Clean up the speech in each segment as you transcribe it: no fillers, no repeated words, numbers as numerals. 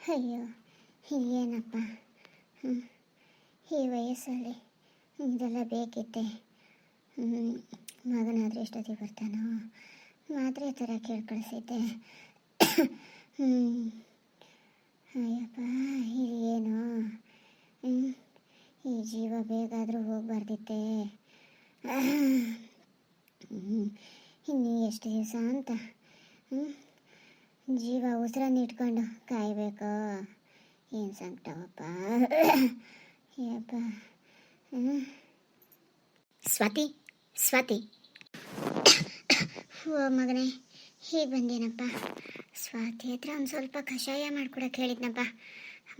ಅಯ್ಯೋ ಏನಪ್ಪ. ಹ್ಞೂ ಈ ವಯಸ್ಸಲ್ಲಿ ಇದೆಲ್ಲ ಬೇಕಿತ್ತೆ. ಮಗನಾದರೆ ಎಷ್ಟೊತ್ತಿಗೆ ಬರ್ತಾನೋ ಮಾತ್ರೆ ಥರ ಕೇಳ್ಕಳಿಸಿದ್ದೆ. ಅಯ್ಯಪ್ಪ ಇದೇನು ಈ ಜೀವ ಬೇಗಾದರೂ ಹೋಗಬಾರ್ದಿತ್ತೆ. ಇನ್ನು ಎಷ್ಟು ದಿವಸ ಅಂತ ಜೀವ ಉಸಿರನ್ನು ಇಟ್ಕೊಂಡು ಕಾಯಬೇಕು. ಏನು ಸಂಕಟವಪ್ಪ. ಯಪ್ಪ. ಸ್ವಾತಿ ಸ್ವಾತಿ, ಓ ಮಗನೇ ಹೀಗೆ ಬಂದೇನಪ್ಪ. ಸ್ವಾತಿ ಹತ್ರ ಒಂದು ಸ್ವಲ್ಪ ಕಷಾಯ ಮಾಡ್ಕೊಡಕ್ಕೆ ಹೇಳಿದ್ನಪ್ಪ.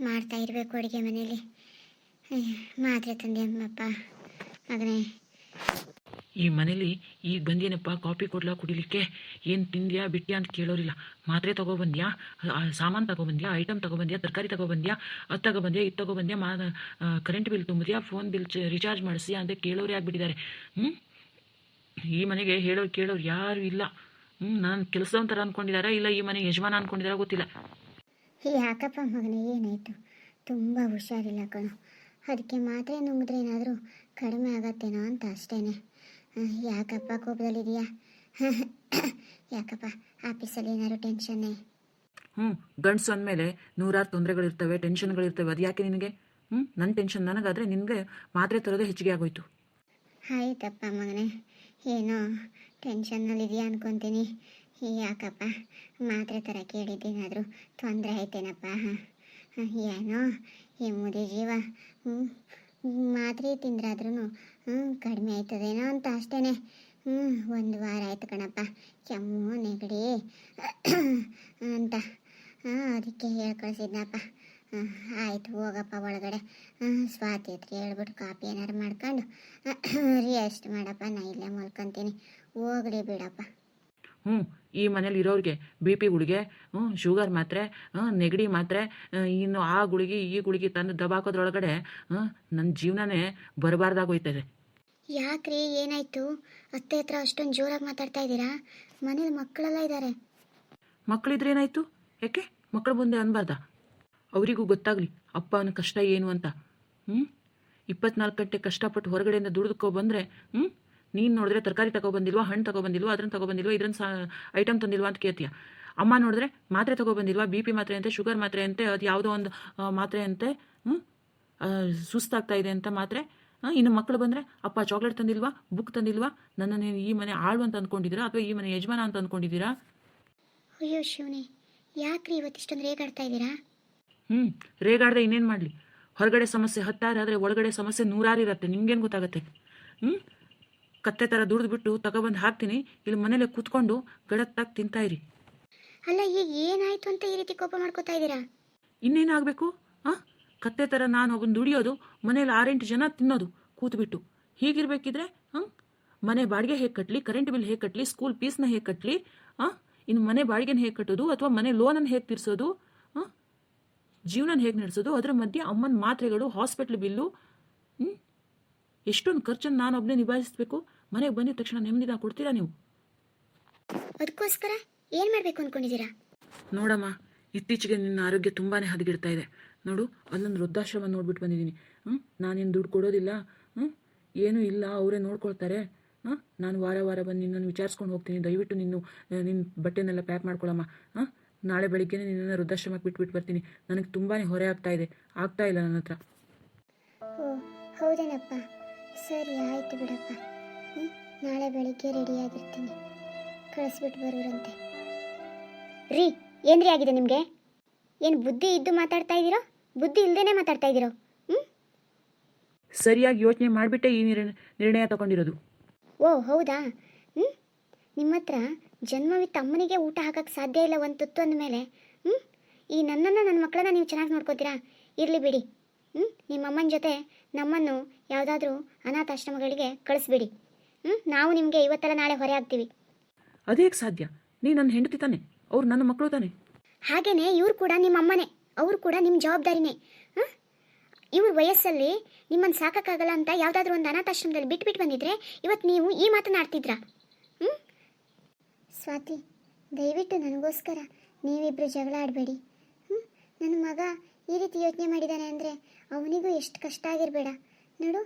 ಮಾಡ್ತಾ ಇರಬೇಕು ಅಡುಗೆ ಮನೇಲಿ. ಮಾತ್ರೆ ತಂದೆ ಅಮ್ಮಪ್ಪ ಮಗನೇ. ಈ ಮನೇಲಿ ಈಗ ಬಂದೇನಪ್ಪ, ಕಾಫಿ ಕೊಡ್ಲಾ ಕುಡಿಲಿಕ್ಕೆ? ಏನು ತಿಂದ್ಯಾ ಬಿಟ್ಟ್ಯಾ ಅಂತ ಕೇಳೋರಿಲ್ಲ. ಮಾತ್ರೆ ತೊಗೊಬಂದ್ಯಾ, ಸಾಮಾನು ತೊಗೊಬಂದ್ಯಾ, ಐಟಮ್ ತೊಗೊಬಂದ್ಯಾ, ತರಕಾರಿ ತೊಗೊಬಂದ್ಯಾ, ಅದು ತೊಗೊಬಂದ್ಯಾ, ಇದು ತೊಗೊಬಂದ್ಯಾ, ಕರೆಂಟ್ ಬಿಲ್ ತುಂಬಿದ್ಯಾ, ಫೋನ್ ಬಿಲ್ ರಿಚಾರ್ಜ್ ಮಾಡಿಸಿ ಅಂತ ಕೇಳೋರೇ ಆಗಿಬಿಟ್ಟಿದ್ದಾರೆ. ಈ ಮನೆಗೆ ಹೇಳೋರು ಕೇಳೋರು ಯಾರು ಇಲ್ಲ. ನಾನು ಕೆಲಸವಂತರ ಅಂದ್ಕೊಂಡಿದ್ದಾರೆ, ಇಲ್ಲ ಈ ಮನೆ ಯಜಮಾನ ಅಂದ್ಕೊಂಡಿದ್ದಾರೆ ಗೊತ್ತಿಲ್ಲ. ಯಾಕಪ್ಪ ಮಗನೇ ಏನಾಯಿತು? ತುಂಬ ಹುಷಾರಿಲ್ಲ ಕಣೋ. ಅದಕ್ಕೆ ಮಾತ್ರೆ ನುಂಗಿದ್ರೆ ಏನಾದರೂ ಕಡಿಮೆ ಆಗತ್ತೇನೋ ಅಂತ ಅಷ್ಟೇ. ಯಾಕಪ್ಪ ಕೋಪದಲ್ಲಿದೆಯಾ? ಯಾಕಪ್ಪ ಆಫೀಸಲ್ಲಿ ಏನಾದ್ರು ಟೆನ್ಷನ್ನೇ? ಗಂಡಸು ಅಂದಮೇಲೆ ನೂರಾರು ತೊಂದರೆಗಳಿರ್ತವೆ, ಟೆನ್ಷನ್ಗಳಿರ್ತವೆ. ಅದು ಯಾಕೆ ನಿನಗೆ? ನನ್ನ ಟೆನ್ಷನ್ ನನಗಾದರೆ ನಿನಗೆ ಮಾತ್ರೆ ತರೋದೇ ಹೆಚ್ಚಿಗೆ ಆಗೋಯ್ತು. ಆಯ್ತಪ್ಪ ಮಗನೇ, ಏನೋ ಟೆನ್ಷನ್ನಲ್ಲಿದೆಯಾ ಅನ್ಕೊತೀನಿ. ಯಾಕಪ್ಪ ಮಾತ್ರೆ ಥರ ಕೇಳಿದ್ದೇನಾದರೂ ತೊಂದರೆ ಆಯ್ತೇನಪ್ಪ? ಏನೋ ಈ ಮುದಿ ಜೀವ ಮಾತ್ರೆ ತಿಂದ್ರಾದ್ರೂ ಕಡಿಮೆ ಆಯ್ತದೇನೋ ಅಂತ ಅಷ್ಟೇ. 1 ವಾರ ಆಯ್ತು ಕಣಪ್ಪ, ಕೆಮ್ಮು ನೆಗಡಿ ಅಂತ. ಅದಕ್ಕೆ ಹೇಳ್ಕಳಿಸಿದ್ನಪ್ಪ. ಆಯಿತು ಹೋಗಪ್ಪ ಒಳಗಡೆ, ಸ್ವಾತಿ ಹತ್ರ ಹೇಳ್ಬಿಟ್ಟು ಕಾಫಿ ಏನಾರು ಮಾಡ್ಕೊಂಡು ರೆಸ್ಟ್ ಮಾಡಪ್ಪ. ನಾ ಇಲ್ಲೇ ಮಲ್ಕೊತೀನಿ, ಹೋಗಲಿ ಬಿಡಪ್ಪ. ಈ ಮನೇಲಿ ಇರೋರಿಗೆ ಬಿ ಪಿ ಗುಳಿಗೆ, ಶುಗರ್ ಮಾತ್ರೆ, ನೆಗಡಿ ಮಾತ್ರೆ, ಇನ್ನು ಆ ಗುಳಿಗೆ ಈ ಗುಳಿಗೆ ತಂದು ದಬಾಕೋದ್ರೊಳಗಡೆ ನನ್ನ ಜೀವನನೇ ಬರಬಾರ್ದಾಗೋಯ್ತದೆ. ಯಾಕ್ರಿ ಏನಾಯ್ತು? ಅತ್ತೆ ಹತ್ರ ಅಷ್ಟೊಂದು ಜೋರಾಗಿ ಮಾತಾಡ್ತಾ ಇದ್ದೀರಾ? ಮನೇಲಿ ಮಕ್ಕಳೆಲ್ಲ ಇದ್ದಾರೆ. ಮಕ್ಕಳಿದ್ರೆ ಏನಾಯ್ತು? ಯಾಕೆ ಮಕ್ಕಳು ಮುಂದೆ ಅನ್ಬಾರ್ದಾ? ಅವರಿಗೂ ಗೊತ್ತಾಗಲಿ ಅಪ್ಪನ ಕಷ್ಟ ಏನು ಅಂತ. 24 ಗಂಟೆ ಕಷ್ಟಪಟ್ಟು ಹೊರಗಡೆಯಿಂದ ದುಡಿದುಕೊ ಬಂದರೆ ನೀನು ನೋಡಿದ್ರೆ ತರಕಾರಿ ತಗೊಬಂದಿಲ್ವಾ, ಹಣ್ಣು ತಗೊಬಂದಿಲ್ವಾ, ಅದನ್ನು ತಗೊಬಂದಿಲ್ವಾ, ಇದ್ರನ್ನ ಐಟಮ್ ತಂದಿಲ್ವಾ ಅಂತ ಕೇಳ್ತೀಯ. ಅಮ್ಮ ನೋಡಿದ್ರೆ ಮಾತ್ರೆ ತಗೊಬಂದಿಲ್ವಾ, ಬಿ ಪಿ ಮಾತ್ರೆ ಅಂತೆ, ಶುಗರ್ ಮಾತ್ರೆ ಅಂತೆ, ಅದು ಯಾವುದೋ ಒಂದು ಮಾತ್ರೆ ಅಂತೆ, ಸುಸ್ತಾಗ್ತಾ ಇದೆ ಅಂತ ಮಾತ್ರೆ. ಇನ್ನು ಮಕ್ಕಳು ಬಂದರೆ ಅಪ್ಪ ಚಾಕ್ಲೇಟ್ ತಂದಿಲ್ವಾ, ಬುಕ್ ತಂದಿಲ್ವಾ, ನನ್ನನ್ನು ಈ ಮನೆ ಆಳು ಅಂತ ಅಂದ್ಕೊಂಡಿದ್ದೀರಾ ಅಥವಾ ಈ ಮನೆ ಯಜಮಾನ ಅಂತ ಅಂದ್ಕೊಂಡಿದ್ದೀರಾ? ಅಯ್ಯೋ ಶಿವನೇ, ಯಾಕ್ರಿ ಇವತ್ತಿಷ್ಟೊಂದು ರೇಗಾಡ್ತಾ ಇದ್ದೀರಾ? ರೇಗಾಡ್ದೆ ಇನ್ನೇನು ಮಾಡಲಿ? ಹೊರಗಡೆ ಸಮಸ್ಯೆ 10 ಆದರೆ ಒಳಗಡೆ ಸಮಸ್ಯೆ 100 ಇರುತ್ತೆ. ನಿಮ್ಗೇನು ಗೊತ್ತಾಗುತ್ತೆ? ಕತ್ತೆ ಥರ ದುಡಿದ್ಬಿಟ್ಟು ತಗೊಬಂದು ಹಾಕ್ತೀನಿ, ಇಲ್ಲಿ ಮನೇಲೆ ಕೂತ್ಕೊಂಡು ಗಡತ್ತಾಗಿ ತಿಂತಾಯಿರಿ. ಅಲ್ಲ ಈಗ ಏನಾಯ್ತು ಅಂತ ಈ ರೀತಿ ಕೋಪ ಮಾಡ್ಕೋತಾ ಇದ್ದೀರಾ? ಇನ್ನೇನಾಗಬೇಕು? ಕತ್ತೆ ಥರ ನಾನು ಒಬ್ಬನು ದುಡಿಯೋದು, ಮನೇಲಿ 6-8 ಜನ ತಿನ್ನೋದು ಕೂತ್ಬಿಟ್ಟು. ಹೀಗಿರ್ಬೇಕಿದ್ರೆ ಮನೆ ಬಾಡಿಗೆ ಹೇಗೆ ಕಟ್ಟಲಿ, ಕರೆಂಟ್ ಬಿಲ್ ಹೇಗೆ ಕಟ್ಟಲಿ, ಸ್ಕೂಲ್ ಫೀಸ್ನ ಹೇಗೆ ಕಟ್ಟಲಿ, ಇನ್ನು ಮನೆ ಬಾಡಿಗೆನ ಹೇಗೆ ಕಟ್ಟೋದು, ಅಥವಾ ಮನೆ ಲೋನನ್ನು ಹೇಗೆ ತೀರಿಸೋದು, ಜೀವನ ಹೇಗೆ ನಡೆಸೋದು, ಅದರ ಮಧ್ಯೆ ಅಮ್ಮನ ಮಾತ್ರೆಗಳು, ಹಾಸ್ಪಿಟ್ಲ್ ಬಿಲ್ಲು, ಎಷ್ಟೊಂದು ಖರ್ಚನ್ನು ನಾನು ಒಬ್ಬನೇ ನಿಭಾಯಿಸಬೇಕು. ಮನೆಗೆ ಬಂದಿದ ತಕ್ಷಣ ನೆಮ್ಮದಿನ ಕೊಡ್ತೀರಾ ನೀವು? ಅದಕ್ಕೋಸ್ಕರ ಏನು ಮಾಡಬೇಕು ಅಂದ್ಕೊಂಡಿದ್ದೀರಾ? ನೋಡಮ್ಮ, ಇತ್ತೀಚೆಗೆ ನಿನ್ನ ಆರೋಗ್ಯ ತುಂಬಾ ಹದಗೆಡ್ತಾ ಇದೆ. ನೋಡು, ಅಲ್ಲೊಂದು ವೃದ್ಧಾಶ್ರಮ ನೋಡ್ಬಿಟ್ಟು ಬಂದಿದ್ದೀನಿ. ನಾನೇನು ದುಡ್ಡು ಕೊಡೋದಿಲ್ಲ, ಏನೂ ಇಲ್ಲ, ಅವರೇ ನೋಡ್ಕೊಳ್ತಾರೆ. ನಾನು ವಾರ ವಾರ ಬಂದು ನಿನ್ನನ್ನು ವಿಚಾರಿಸ್ಕೊಂಡು ಹೋಗ್ತೀನಿ. ದಯವಿಟ್ಟು ನಿನ್ನ ಬಟ್ಟೆನೆಲ್ಲ ಪ್ಯಾಕ್ ಮಾಡ್ಕೊಳಮ್ಮ. ನಾಳೆ ಬೆಳಿಗ್ಗೆನೇ ನಿನ್ನನ್ನು ವೃದ್ಧಾಶ್ರಮಕ್ಕೆ ಬಿಟ್ಬಿಟ್ಟು ಬರ್ತೀನಿ. ನನಗೆ ತುಂಬಾ ಹೊರೆ ಆಗ್ತಾ ಇಲ್ಲ ನನ್ನ ಹತ್ರ. ಓ ಹೌದೇನಪ್ಪ, ಸರಿ ಆಯಿತು ಬಿಡಪ್ಪ. ನಾಳೆ ಬೆಳಿಗ್ಗೆ ರೆಡಿಯಾಗಿರ್ತೀನಿ, ಕಳಿಸ್ಬಿಟ್ಟು ಬರೋರಂತೆ. ರೀ ಏನ್ರಿ ಆಗಿದೆ ನಿಮಗೆ? ಏನು ಬುದ್ಧಿ ಇದ್ದು ಮಾತಾಡ್ತಾ ಇದ್ದೀರೋ, ಬುದ್ಧಿ ಇಲ್ಲದೇನೆ ಮಾತಾಡ್ತಾ ಇದ್ದೀರೋ? ಸರಿಯಾಗಿ ಯೋಚನೆ ಮಾಡಿಬಿಟ್ಟೆ ಈ ನಿರ್ಣಯ ತಗೊಂಡಿರೋದು. ಓ ಹೌದಾ? ನಿಮ್ಮ ಹತ್ರ ಜನ್ಮವಿತ್ತ ಅಮ್ಮನಿಗೆ ಊಟ ಹಾಕಕ್ಕೆ ಸಾಧ್ಯ ಇಲ್ಲ ಒಂದು ತುತ್ತು ಅಂದಮೇಲೆ ಈ ನನ್ನನ್ನು ನನ್ನ ಮಕ್ಕಳನ್ನ ನೀವು ಚೆನ್ನಾಗಿ ನೋಡ್ಕೋತೀರಾ? ಇರಲಿ ಬಿಡಿ. ನಿಮ್ಮ ಅಮ್ಮನ ಜೊತೆ ನಮ್ಮನ್ನು ಯಾವುದಾದ್ರೂ ಅನಾಥಾಶ್ರಮಗಳಿಗೆ ಕಳಿಸ್ಬಿಡಿ. ನಾವು ನಿಮಗೆ ಇವತ್ತೆಲ್ಲ ನಾಳೆ ಹೊರೆ ಆಗ್ತೀವಿ. ಅದೇಗೆ ಸಾಧ್ಯ? ನೀ ನನ್ನ ಹೆಂಡತಿ ತಾನೆ, ಅವ್ರು ನನ್ನ ಮಕ್ಕಳು ತಾನೆ. ಹಾಗೇನೆ ಇವ್ರು ಕೂಡ ನಿಮ್ಮ ಅಮ್ಮನೇ, ಅವರು ಕೂಡ ನಿಮ್ಮ ಜವಾಬ್ದಾರಿನೇ. ಇವ್ರ ವಯಸ್ಸಲ್ಲಿ ನಿಮ್ಮನ್ನು ಸಾಕಾಗಲ್ಲ ಅಂತ ಯಾವುದಾದ್ರೂ ಒಂದು ಅನಾಥಾಶ್ರಮದಲ್ಲಿ ಬಿಟ್ಬಿಟ್ಟು ಬಂದಿದ್ರೆ ಇವತ್ತು ನೀವು ಈ ಮಾತನಾಡ್ತಿದ್ರಾ? ಸ್ವಾತಿ, ದಯವಿಟ್ಟು ನನಗೋಸ್ಕರ ನೀವಿಬ್ಬರು ಜಗಳ ಆಡಬೇಡಿ. ನನ್ನ ಮಗ ಈ ರೀತಿ ಯೋಚನೆ ಮಾಡಿದ್ದಾನೆ ಅಂದರೆ ಅವನಿಗೂ ಎಷ್ಟು ಕಷ್ಟ ಆಗಿರಬೇಡ. ನೋಡು,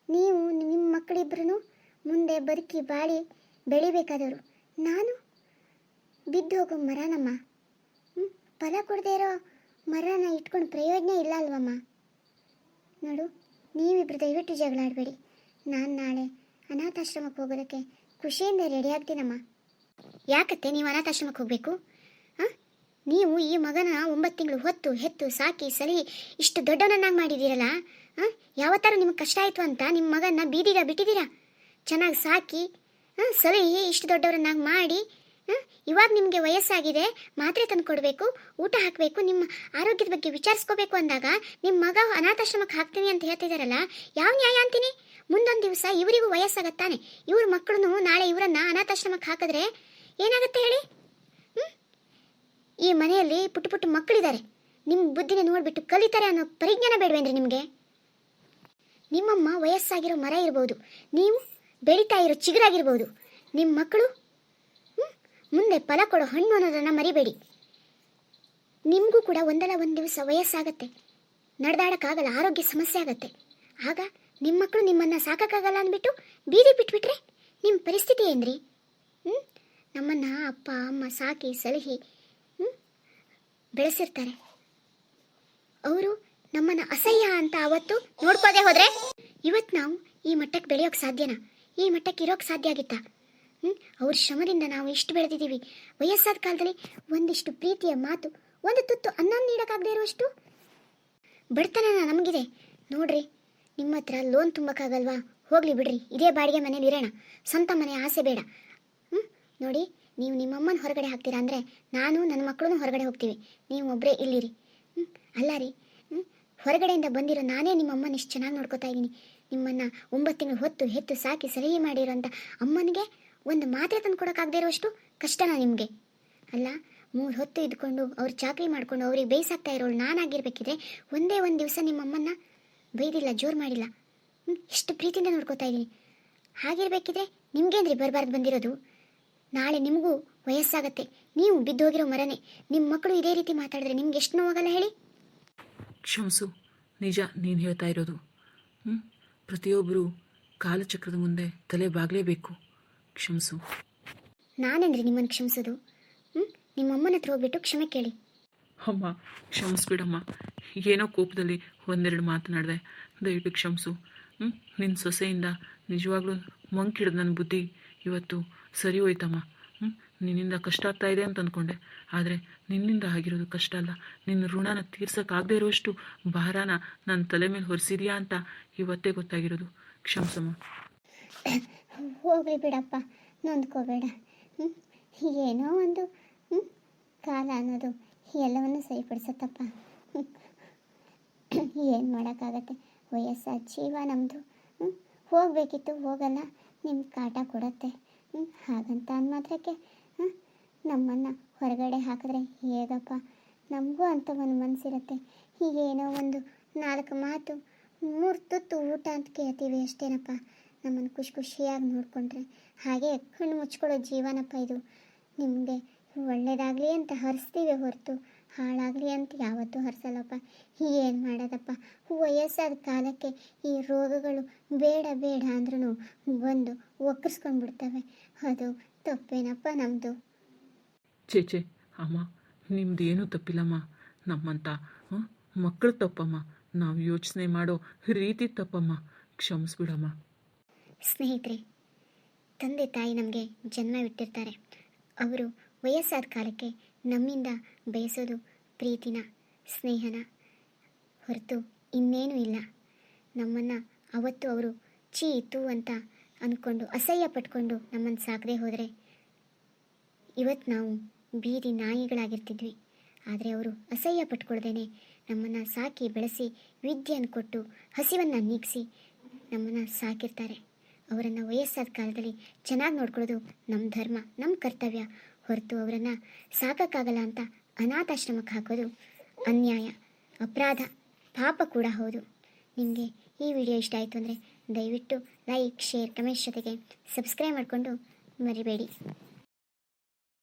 ನೀವು ನಿಮ್ಮ ಮಕ್ಕಳಿಬ್ರು ಮುಂದೆ ಬದುಕಿ ಬಾಳಿ ಬೆಳಿಬೇಕಾದವರು. ನಾನು ಬಿದ್ದು ಹೋಗೋ ಮರನಮ್ಮ. ಫಲ ಕೊಡದೇ ಇರೋ ಮರನ ಇಟ್ಕೊಂಡು ಪ್ರಯೋಜನ ಇಲ್ಲ ಅಲ್ವಮ್ಮ. ನೋಡು, ನೀವಿಬ್ರು ದಯವಿಟ್ಟು ಜಗಳ ಆಡಬೇಡಿ. ನಾನು ನಾಳೆ ಅನಾಥಾಶ್ರಮಕ್ಕೆ ಹೋಗೋದಕ್ಕೆ ಖುಷಿಯಿಂದ ರೆಡಿ ಆಗ್ತೀನಮ್ಮ. ಯಾಕತ್ತೆ ನೀವು ಅನಾಥಾಶ್ರಮಕ್ಕೆ ಹೋಗಬೇಕು? ನೀವು ಈ ಮಗನ 9 ತಿಂಗಳು ಹೊತ್ತು ಹೆತ್ತು ಸಾಕಿ ಸಲಹಿ ಇಷ್ಟು ದೊಡ್ಡವನನ್ನಾಗಿ ಮಾಡಿದ್ದೀರಲ್ಲ, ಯಾವತ್ತಾರು ನಿಮಗೆ ಕಷ್ಟ ಆಯಿತು ಅಂತ ನಿಮ್ಮ ಮಗನ ಬೀದಿಗ ಬಿಟ್ಟಿದ್ದೀರಾ? ಚೆನ್ನಾಗಿ ಸಾಕಿ ಸಲಹಿ ಇಷ್ಟು ದೊಡ್ಡವರನ್ನಾಗಿ ಮಾಡಿ, ಇವಾಗ ನಿಮಗೆ ವಯಸ್ಸಾಗಿದೆ, ಮಾತ್ರೆ ತಂದು ಕೊಡಬೇಕು, ಊಟ ಹಾಕಬೇಕು, ನಿಮ್ಮ ಆರೋಗ್ಯದ ಬಗ್ಗೆ ವಿಚಾರಿಸ್ಕೋಬೇಕು ಅಂದಾಗ ನಿಮ್ಮ ಮಗ ಅನಾಥಾಶ್ರಮಕ್ಕೆ ಹಾಕ್ತೀನಿ ಅಂತ ಹೇಳ್ತಿದ್ದಾರಲ್ಲ, ಯಾವ ನ್ಯಾಯ ಅಂತೀನಿ? ಮುಂದೊಂದು ದಿವಸ ಇವರಿಗೂ ವಯಸ್ಸಾಗತ್ತಾನೆ, ಇವ್ರ ಮಕ್ಕಳು ನಾಳೆ ಇವರನ್ನ ಅನಾಥಾಶ್ರಮಕ್ಕೆ ಹಾಕಿದ್ರೆ ಏನಾಗುತ್ತೆ ಹೇಳಿ? ಈ ಮನೆಯಲ್ಲಿ ಪುಟ್ಟ ಪುಟ್ಟ ಮಕ್ಕಳಿದ್ದಾರೆ, ನಿಮ್ಮ ಬುದ್ಧಿನ ನೋಡಿಬಿಟ್ಟು ಕಲಿತಾರೆ ಅನ್ನೋ ಪರಿಜ್ಞಾನ ಬೇಡವೇಂದ್ರಿ ನಿಮಗೆ? ನಿಮ್ಮಮ್ಮ ವಯಸ್ಸಾಗಿರೋ ಮರ ಇರ್ಬೋದು, ನೀವು ಬೆಳೀತಾ ಇರೋ ಚಿಗುರಾಗಿರ್ಬೋದು. ನಿಮ್ಮ ಮಕ್ಕಳು ಮುಂದೆ ಫಲ ಕೊಡೋ ಹಣ್ಣು ಅನ್ನೋದನ್ನು ಮರಿಬೇಡಿ. ನಿಮಗೂ ಕೂಡ ಒಂದಲ್ಲ ಒಂದು ದಿವಸ ವಯಸ್ಸಾಗತ್ತೆ, ನಡೆದಾಡೋಕ್ಕಾಗಲ್ಲ, ಆರೋಗ್ಯ ಸಮಸ್ಯೆ ಆಗತ್ತೆ. ಆಗ ನಿಮ್ಮ ಮಕ್ಕಳು ನಿಮ್ಮನ್ನು ಸಾಕೋಕ್ಕಾಗಲ್ಲ ಅಂದ್ಬಿಟ್ಟು ಬೀದಿ ಬಿಟ್ಬಿಟ್ರೆ ನಿಮ್ಮ ಪರಿಸ್ಥಿತಿ ಏನ್ರಿ? ನಮ್ಮನ್ನು ಅಪ್ಪ ಅಮ್ಮ ಸಾಕಿ ಸಲಹಿ ಬೆಳೆಸಿರ್ತಾರೆ, ಅವರು ನಮ್ಮನ್ನು ಅಸಹ್ಯ ಅಂತ ಅವತ್ತು ನೋಡ್ಕೋದೆ ಹೋದರೆ ಇವತ್ತು ನಾವು ಈ ಮಟ್ಟಕ್ಕೆ ಬೆಳೆಯೋಕ್ಕೆ ಸಾಧ್ಯನಾ? ಈ ಮಟ್ಟಕ್ಕೆ ಇರೋಕ್ಕೆ ಸಾಧ್ಯ ಆಗಿತ್ತಾ? ಅವ್ರ ಶ್ರಮದಿಂದ ನಾವು ಇಷ್ಟು ಬೆಳೆದಿದ್ದೀವಿ. ವಯಸ್ಸಾದ ಕಾಲದಲ್ಲಿ ಒಂದಿಷ್ಟು ಪ್ರೀತಿಯ ಮಾತು, ಒಂದು ತುತ್ತು ಅನ್ನ ನೀಡೋಕ್ಕಾಗದೇ ಇರುವಷ್ಟು ಬಡತನ ನಮಗಿದೆ. ನೋಡ್ರಿ, ನಿಮ್ಮ ಹತ್ರ ಲೋನ್ ತುಂಬಕ್ಕಾಗಲ್ವಾ? ಹೋಗ್ಲಿ ಬಿಡ್ರಿ, ಇದೇ ಬಾಡಿಗೆ ಮನೇಲಿ ಇರೋಣ, ಸ್ವಂತ ಮನೆ ಆಸೆ ಬೇಡ. ನೋಡಿ, ನೀವು ನಿಮ್ಮಮ್ಮನ ಹೊರಗಡೆ ಹಾಕ್ತೀರಾ ಅಂದರೆ ನಾನು ನನ್ನ ಮಕ್ಕಳೂ ಹೊರಗಡೆ ಹೋಗ್ತೀವಿ, ನೀವು ಒಬ್ಬರೇ ಇಲ್ಲಿರಿ. ಅಲ್ಲ ರೀ, ಹೊರಗಡೆಯಿಂದ ಬಂದಿರೋ ನಾನೇ ನಿಮ್ಮಮ್ಮನ ಇಷ್ಟು ಚೆನ್ನಾಗಿ ನೋಡ್ಕೋತಾ ಇದ್ದೀನಿ. ನಿಮ್ಮನ್ನು 9 ತಿಂಗಳು ಹೊತ್ತು ಹೆತ್ತು ಸಾಕಿ ಸಲಹೆ ಮಾಡಿರೋಂಥ ಅಮ್ಮನಿಗೆ ಒಂದು ಮಾತ್ರೆ ತಂದು ಕೊಡೋಕ್ಕಾಗದೇ ಇರೋಷ್ಟು ಕಷ್ಟನಾ ನಿಮಗೆ? ಅಲ್ಲ, 3 ಹೊತ್ತು ಇದ್ಕೊಂಡು ಅವ್ರು ಚಾಕರಿ ಮಾಡ್ಕೊಂಡು ಅವ್ರಿಗೆ ಬೇಯಿಸಾಕ್ತಾ ಇರೋಳು ನಾನಾಗಿರ್ಬೇಕಿದ್ರೆ ಒಂದೇ ಒಂದು ದಿವಸ ನಿಮ್ಮಮ್ಮನ್ನ ಬೈದಿಲ್ಲ, ಜೋರು ಮಾಡಿಲ್ಲ. ಇಷ್ಟು ಪ್ರೀತಿಯಿಂದ ನೋಡ್ಕೋತಾ ಇದ್ದೀನಿ. ಹಾಗಿರ್ಬೇಕಿದ್ರೆ ನಿಮ್ಗೇನ್ರಿ ಬರಬಾರ್ದು ಬಂದಿರೋದು? ನಾಳೆ ನಿಮಗೂ ವಯಸ್ಸಾಗತ್ತೆ, ನೀವು ಬಿದ್ದೋಗಿರೋ ಮರನೇ. ನಿಮ್ಮ ಮಕ್ಕಳು ಇದೇ ರೀತಿ ಮಾತಾಡಿದ್ರೆ ನಿಮ್ಗೆ ಎಷ್ಟು ನೋವಾಗಲ್ಲ ಹೇಳಿ? ಕ್ಷಮಿಸು, ನಿಜ ನೀನು ಹೇಳ್ತಾ ಇರೋದು. ಪ್ರತಿಯೊಬ್ಬರು ಕಾಲಚಕ್ರದ ಮುಂದೆ ತಲೆ ಬಾಗಲೇಬೇಕು. ಕ್ಷಮಿಸು. ನಾನೇನ್ರಿ ನಿಮ್ಮನ್ನು ಕ್ಷಮಿಸೋದು? ನಿಮ್ಮಮ್ಮನ ಹತ್ರ ಹೋಗ್ಬಿಟ್ಟು ಕ್ಷಮೆ ಕೇಳಿ. ಅಮ್ಮ, ಕ್ಷಮಿಸ್ಬಿಡಮ್ಮ, ಏನೋ ಕೋಪದಲ್ಲಿ ಒಂದೆರಡು ಮಾತನಾಡಿದೆ, ದಯವಿಟ್ಟು ಕ್ಷಮಿಸು. ನಿನ್ನ ಸೊಸೆಯಿಂದ ನಿಜವಾಗ್ಲೂ ಮಂಕಿಡಿದು ನನ್ನ ಬುದ್ಧಿ ಇವತ್ತು ಸರಿ ಹೋಯ್ತಮ್ಮ. ನಿನ್ನಿಂದ ಕಷ್ಟ ಆಗ್ತಾ ಇದೆ ಅಂತ ಅಂದ್ಕೊಂಡೆ, ಆದರೆ ನಿನ್ನಿಂದ ಆಗಿರೋದು ಕಷ್ಟ ಅಲ್ಲ, ನಿನ್ನ ಋಣನ ತೀರ್ಸೋಕ್ಕಾಗದೇ ಇರೋಷ್ಟು ಭಾರನ ನನ್ನ ತಲೆ ಮೇಲೆ ಹೊರಿಸಿದ್ಯಾ ಅಂತ ಇವತ್ತೇ ಗೊತ್ತಾಗಿರೋದು. ಕ್ಷಮಿಸಮ್ಮ. ಹೋಗ್ಲಿ ಬಿಡಪ್ಪ, ನೊಂದ್ಕೋಬೇಡ. ಏನೋ ಒಂದು ಕಾಲ ಅನ್ನೋದು ಎಲ್ಲವನ್ನು ಸರಿಪಡಿಸತ್ತಪ್ಪ. ಏನು ಮಾಡೋಕ್ಕಾಗತ್ತೆ, ವಯಸ್ಸಾದ ಜೀವ ನಮ್ಮದು. ಹೋಗಬೇಕಿತ್ತು, ಹೋಗಲ್ಲ, ನಿಮ್ಗೆ ಕಾಟ ಕೊಡತ್ತೆ. ಹಾಗಂತ ಮಾತ್ರಕ್ಕೆ ನಮ್ಮನ್ನು ಹೊರಗಡೆ ಹಾಕಿದ್ರೆ ಹೇಗಪ್ಪ? ನಮಗೂ ಅಂತ ಒಂದು ಮನಸ್ಸಿರುತ್ತೆ. ಏನೋ ಒಂದು 4 ಮಾತು 3 ತುತ್ತು ಊಟ ಅಂತ ಕೇಳ್ತೀವಿ ಅಷ್ಟೇನಪ್ಪ. ನಮ್ಮನ್ನು ಖುಷಿಯಾಗಿ ನೋಡಿಕೊಂಡ್ರೆ ಹಾಗೆ ಕಣ್ಣು ಮುಚ್ಕೊಳ್ಳೋ ಜೀವನಪ್ಪ ಇದು. ನಿಮಗೆ ಒಳ್ಳೆಯದಾಗಲಿ ಅಂತ ಹರಿಸ್ತೀವಿ ಹೊರತು ಹಾಳಾಗಲಿ ಅಂತ ಯಾವತ್ತೂ ಹರಿಸಲ್ಲಪ್ಪ. ಏನು ಮಾಡೋದಪ್ಪ, ವಯಸ್ಸಾದ ಕಾಲಕ್ಕೆ ಈ ರೋಗಗಳು ಬೇಡ ಬೇಡ ಅಂದ್ರೂ ಬಂದು ಒಕ್ಕರ್ಸ್ಕೊಂಡು ಬಿಡ್ತವೆ. ಅದು ತಪ್ಪೇನಪ್ಪ ನಮ್ಮದು? ಚೇಚೆ ಅಮ್ಮ, ನಿಮ್ದೇನೂ ತಪ್ಪಿಲ್ಲಮ್ಮ. ನಮ್ಮಂಥ ಮಕ್ಕಳು ತಪ್ಪಮ್ಮ, ನಾವು ಯೋಚನೆ ಮಾಡೋ ರೀತಿ ತಪ್ಪಮ್ಮ. ಕ್ಷಮಿಸ್ಬಿಡಮ್ಮ. ಸ್ನೇಹಿತರೆ, ತಂದೆ ತಾಯಿ ನಮಗೆ ಜನ್ಮವಿಟ್ಟಿರ್ತಾರೆ. ಅವರು ವಯಸ್ಸಾದ ಕಾಲಕ್ಕೆ ನಮ್ಮಿಂದ ಬಯಸೋದು ಪ್ರೀತಿನ, ಸ್ನೇಹನ ಹೊರತು ಇನ್ನೇನೂ ಇಲ್ಲ. ನಮ್ಮನ್ನು ಅವತ್ತು ಅವರು ಚೀ ತೂ ಅಂತ ಅಂದ್ಕೊಂಡು ಅಸಹ್ಯ ಪಟ್ಕೊಂಡು ನಮ್ಮನ್ನು ಸಾಕದೆ ಹೋದರೆ ಇವತ್ತು ನಾವು ಬೀದಿ ನಾಯಿಗಳಾಗಿರ್ತಿದ್ವಿ. ಆದರೆ ಅವರು ಅಸಹ್ಯ ಪಟ್ಕೊಳ್ದೇನೆ ನಮ್ಮನ್ನು ಸಾಕಿ ಬೆಳೆಸಿ ವಿದ್ಯೆಯನ್ನು ಕೊಟ್ಟು ಹಸಿವನ್ನು ನೀಗಿಸಿ ನಮ್ಮನ್ನು ಸಾಕಿರ್ತಾರೆ. ಅವರನ್ನು ವಯಸ್ಸಾದ ಕಾಲದಲ್ಲಿ ಚೆನ್ನಾಗಿ ನೋಡ್ಕೊಳ್ಳೋದು ನಮ್ಮ ಧರ್ಮ, ನಮ್ಮ ಕರ್ತವ್ಯ ಹೊರತು ಅವರನ್ನು ಸಾಕೋಕ್ಕಾಗಲ್ಲ ಅಂತ ಅನಾಥಾಶ್ರಮಕ್ಕೆ ಹಾಕೋದು ಅನ್ಯಾಯ, ಅಪರಾಧ, ಪಾಪ ಕೂಡ ಹೌದು. ನಿಮಗೆ ಈ ವಿಡಿಯೋ ಇಷ್ಟ ಆಯಿತು ಅಂದರೆ ದಯವಿಟ್ಟು ಲೈಕ್, ಶೇರ್, ಕಮೆಂಟ್ಸ್ ಜೊತೆಗೆ ಸಬ್ಸ್ಕ್ರೈಬ್ ಮಾಡಿಕೊಂಡು ಮರಿಬೇಡಿ.